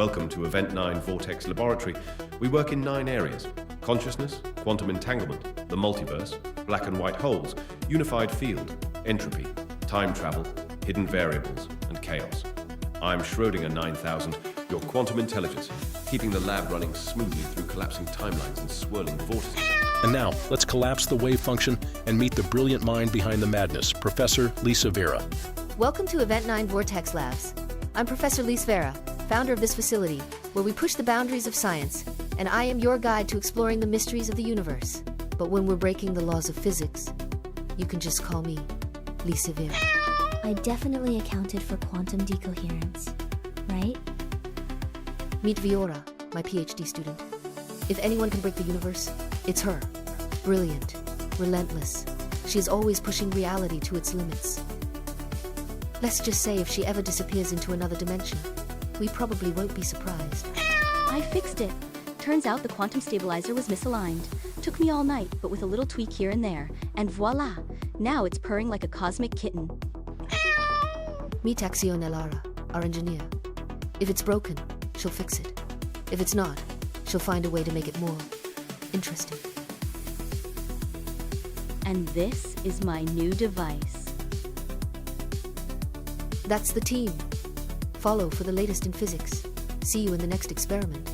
Welcome to Event-9 Vortex Laboratory. We work in 9 areas: consciousness, quantum entanglement, the multiverse, black and white holes, unified field, entropy, time travel, hidden variables, and chaos. I'm Schrödinger 9000, your quantum intelligence, keeping the lab running smoothly through collapsing timelines and swirling vortices. And now, let's collapse the wave function and meet the brilliant mind behind the madness, Professor Lisa Vera. Welcome to Event-9 Vortex Labs. I'm Professor Lisa Vera, founder of this facility, where we push the boundaries of science, and I am your guide to exploring the mysteries of the universe. But when we're breaking the laws of physics, you can just call me Lisa Vera. I definitely accounted for quantum decoherence, right? Meet Viora, my PhD student. If anyone can break the universe, it's her. Brilliant, relentless. She is always pushing reality to its limits. Let's just say if she ever disappears into another dimension, we probably won't be surprised. I fixed it. Turns out the quantum stabilizer was misaligned. Took me all night, but with a little tweak here and there, and voila! Now it's purring like a cosmic kitten. Meet Axio Nelara, our engineer. If it's broken, she'll fix it. If it's not, she'll find a way to make it more interesting. And this is my new device. That's the team. Follow for the latest in physics. See you in the next experiment.